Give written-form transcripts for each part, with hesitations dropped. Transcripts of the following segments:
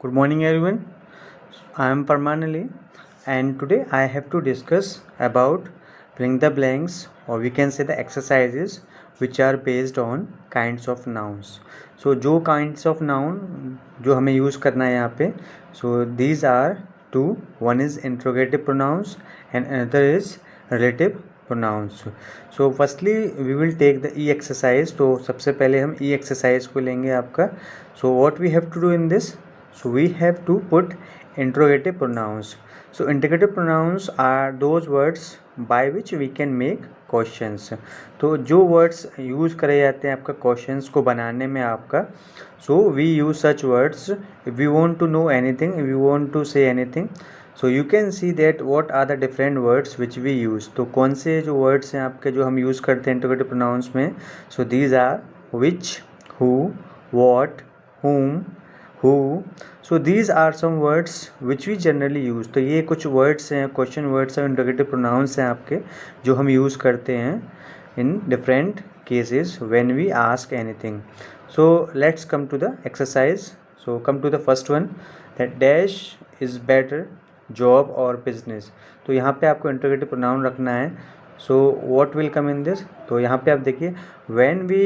Good morning, everyone. I am Parmanali, and today I have to discuss about filling the blanks, or we can say the exercises which are based on kinds of nouns. So जो kinds of noun जो हमें use करना है यहाँ पे, so these are two. One is interrogative pronouns and another is relative pronouns. So firstly we will take the E exercise. तो सबसे पहले हम E exercise को लेंगे आपका. So what we have to do in this? So we have to put interrogative pronouns. So interrogative pronouns are those words by which we can make questions. तो जो words use करे जाते हैं आपका questions को बनाने में आपका, so we use such words if we want to know anything, if we want to say anything. So you can see that what are the different words which we use. तो कौन से जो words हैं आपके जो हम use करते हैं interrogative pronouns में. So these are which, who, what, whom, who. So these are some words which we generally use. तो ये कुछ words हैं, question words हैं, interrogative pronouns हैं आपके जो हम use करते हैं in different cases when we ask anything. So let's come to the exercise. So come to the first one, that dash is better, job or business. तो यहाँ पे आपको interrogative pronoun रखना है. So what will come in this? तो यहाँ पे आप देखिए, when we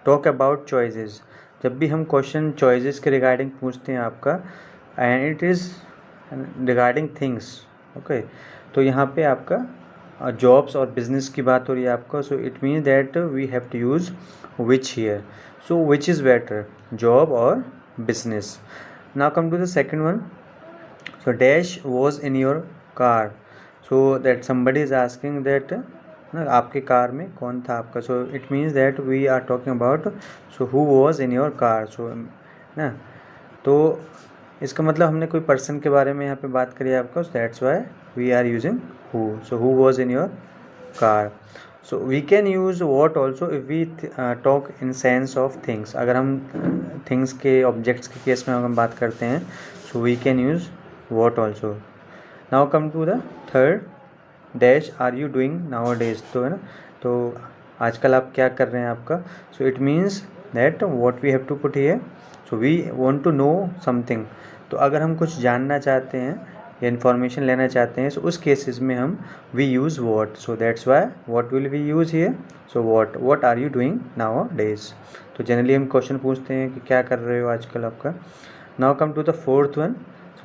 talk about choices, जब भी हम क्वेश्चन चॉइसेस के रिगार्डिंग पूछते हैं आपका, and it is regarding things, okay, तो यहाँ पे आपका जॉब्स और बिजनेस की बात हो रही है आपका. So it means that we have to use which here. So which is better, job और business. Now come to the second one. So dash was in your car. So that somebody is asking that ना आपके car में कौन था आपका. So it means that we are talking about so who was in your car. So ना, तो इसका मतलब हमने कोई पर्सन के बारे में यहाँ पे बात करी है आपका. So that's why we are using who. So who was in your car. So we can use what also if we talk in sense of things. अगर हम थिंग्स के ऑब्जेक्ट्स के केस में हम बात करते हैं, so we can use what also. Now come to the third, dash are you doing nowadays. तो है ना, तो आजकल आप क्या कर रहे हैं आपका. So it means that what we have to put here. So we want to know something. तो अगर हम कुछ जानना चाहते हैं या इन्फॉर्मेशन लेना चाहते हैं, सो उस केसेस में हम we use what. So that's why what will we use here. So what are you doing nowadays. तो जनरली हम क्वेश्चन पूछते हैं कि क्या कर रहे हो आजकल आपका. Now come to the fourth one,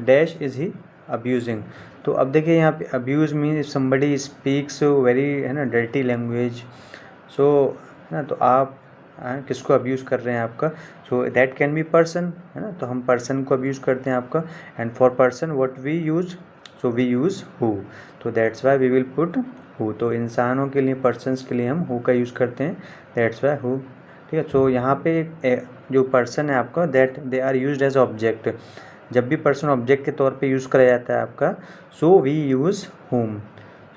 dash is he abusing. तो अब देखिए यहाँ पे abuse mean if somebody speaks very, है ना, डर्टी लैंग्वेज. सो है ना, तो आप किसको अब्यूज़ कर रहे हैं आपका. So that can be person, है ना, तो हम पर्सन को अब्यूज़ करते हैं आपका. And for person what we use, so we use who. तो that's why we will put who. तो इंसानों के लिए, पर्सनस के लिए हम हु का यूज़ करते हैं. That's why who. ठीक है. सो यहाँ पे जो पर्सन है आपका, that they are used as object. जब भी पर्सन ऑब्जेक्ट के तौर पे यूज़ करा जाता है आपका, so we use whom.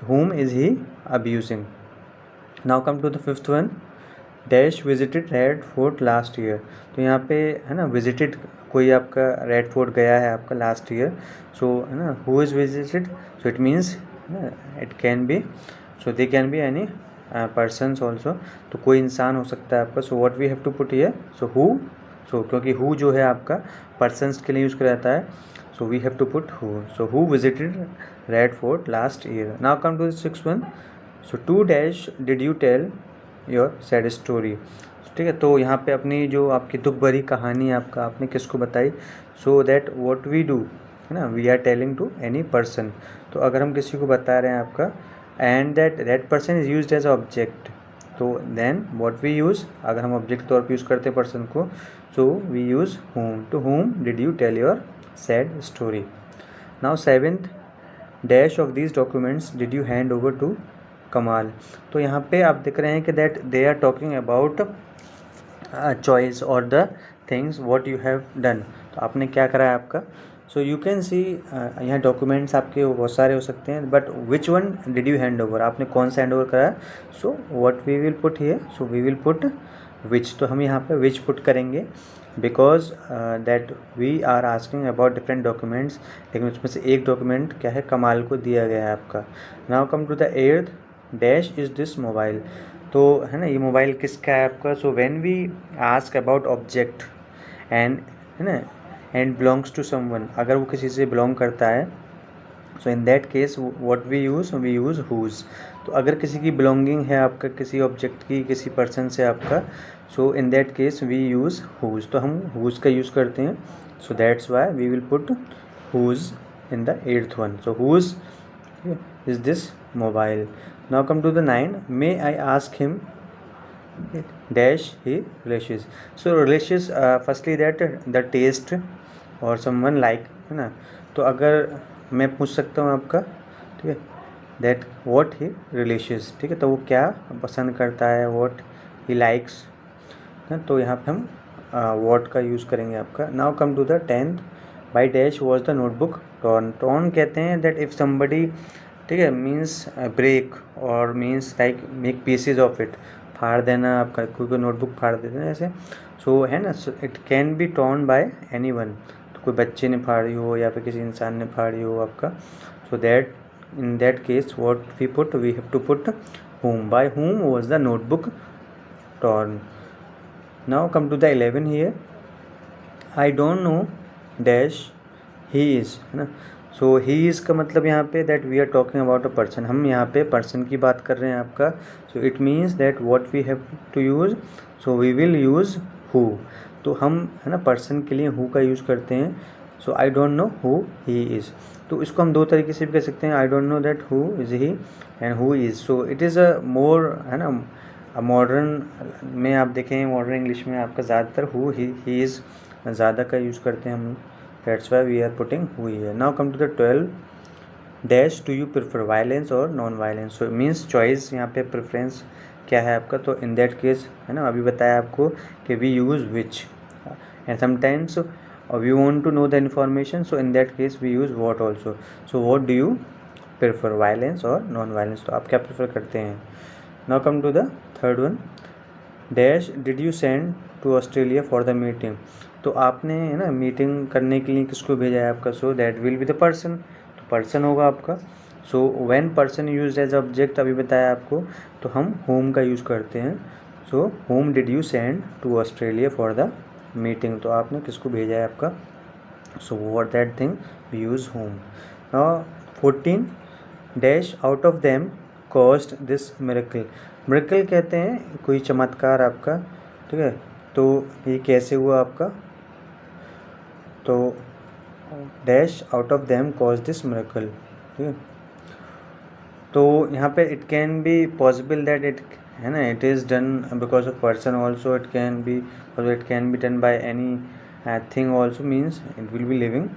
whom is he abusing. Now come to the fifth one, dash visited Red Fort last year. तो यहाँ पे है ना, विजिटेड कोई आपका रेड फोर्ट गया है आपका लास्ट ईयर. सो है ना, who is visited. So it means it can be, so they can be any persons also. तो कोई इंसान हो सकता है आपका. So what we have to put here. So who. So क्योंकि हु जो है आपका पर्सन्स के लिए यूज़ किया जाता है, so we have to put who. So who visited Red Fort last year. Now come to the sixth one. So to dash did you tell your sad story. ठीक है. तो यहाँ पे अपनी जो आपकी दुख भरी कहानी आपका आपने किसको बताई. So that what we do, है ना, we are telling to any person. तो अगर हम किसी को बता रहे हैं आपका, and that person is used as object, तो देन व्हाट वी यूज़, अगर हम ऑब्जेक्ट तौर पे यूज़ करते हैं पर्सन को, so we use whom. To whom did you tell your sad story. Now seventh, dash of these documents did you hand over to Kamal. तो यहाँ पे आप देख रहे हैं कि that they are talking about choice और the things what you have done. तो आपने क्या करा है आपका. सो यू कैन सी, यहाँ डॉक्यूमेंट्स आपके बहुत सारे हो सकते हैं, but which one did you hand over, आपने कौन सा हैंड ओवर करा. So what we will put here. So we will put which. तो हम यहाँ पे विच पुट करेंगे because that we are asking about different documents. लेकिन उसमें से एक डॉक्यूमेंट क्या है, कमाल को दिया गया है आपका. Now come to the eighth, dash is this mobile. तो है ना, ये मोबाइल किसका है आपका. सो when we ask about object and, है ना, एंड बिलोंग्स टू समवन, अगर वो किसी से बिलोंग करता है, so in that case what we use whose. तो अगर किसी की बिलोंगिंग है आपका, किसी ऑब्जेक्ट की, किसी पर्सन से आपका, so in that case we use whose. तो हम हुज का यूज़ करते हैं, so that's why we will put whose in the 8th one. So whose is this mobile? Now come to the 9. May I ask him dash he relishes. So relishes firstly that the taste or someone like, है ना। तो अगर मैं पूछ सकता हूँ आपका, ठीक है, that what he relishes, ठीक है, तो वो क्या पसंद करता है, what he likes, तो यहाँ पे हम what का यूज़ करेंगे आपका। Now come to the 10th. By dash was the notebook torn. Torn कहते हैं दैट इफ़ समबडी, ठीक है, मीन्स ब्रेक और means like make pieces of it, फाड़ देना आपका, कोई नोटबुक फाड़ देते हैं ऐसे, सो है ना। It can B torn by any one, तो कोई बच्चे ने फाड़ी हो या फिर किसी इंसान ने फाड़ी हो आपका, so that in that case what we have to put whom. By whom was the notebook torn. Now come to the 11 here. I don't know dash he is, है ना। सो ही इज़ का मतलब यहाँ पे that we are talking about a person, हम यहाँ पे person की बात कर रहे हैं आपका। So it means that what we have to use, so we will use who. तो हम, है ना, पर्सन के लिए हु का यूज़ करते हैं। So I don't know who he is, तो इसको हम दो तरीके से भी कह सकते हैं, I don't know that who is he and who is. So it is a more, है ना, मॉडर्न में आप देखें, मॉडर्न इंग्लिश में आपका ज़्यादातर हु ही इज़ ज़्यादा का यूज़ करते हैं हम, that's why we are putting who here. Now come to the 12. Dash do you prefer, violence और non violence. So means choice, यहाँ पे प्रेफरेंस क्या है आपका, तो इन दैट केस, है ना, अभी बताया आपको कि we use which and sometimes we want to know the information, so in that case we use what also. So what do you prefer, violence और नॉन वायलेंस, तो आप क्या प्रेफर करते हैं. Now come to the third one. Dash did you send to Australia for the meeting. तो आपने, है ना, मीटिंग करने के लिए किसको भेजा है आपका, so that will be the person, तो पर्सन होगा आपका. सो व्हेन पर्सन यूज एज ऑब्जेक्ट, अभी बताया आपको, तो हम होम का यूज़ करते हैं. So whom did you send to Australia for the meeting, तो आपने किसको भेजा है आपका, so what that thing we use whom. Now 14. Dash out of them caused this miracle. Miracle कहते हैं कोई चमत्कार आपका, ठीक है, तो ये कैसे हुआ आपका, तो dash out of them cause this miracle, ठीक है. तो यहाँ पे it can be possible that it, है ना, it is done because of person also, it can be done by any thing also, means it will be living.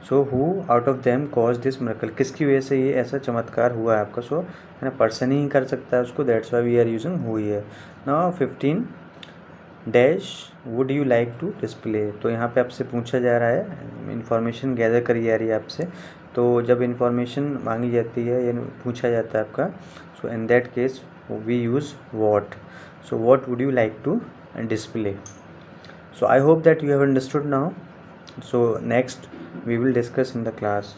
So who out of them cause this miracle, किसकी वजह से ये ऐसा चमत्कार हुआ है आपका, सो है ना, पर्सन ही कर सकता है उसको, that's why we are using who here. Now 15. Dash would you like to display. तो यहाँ पे आपसे पूछा जा रहा है, इन्फॉर्मेशन गैदर करी जा रही है आपसे. तो जब इन्फॉर्मेशन मांगी जाती है या पूछा जाता है आपका, so in that case we use what. So what would you like to display. So I hope that you have understood now. So next we will discuss in the class.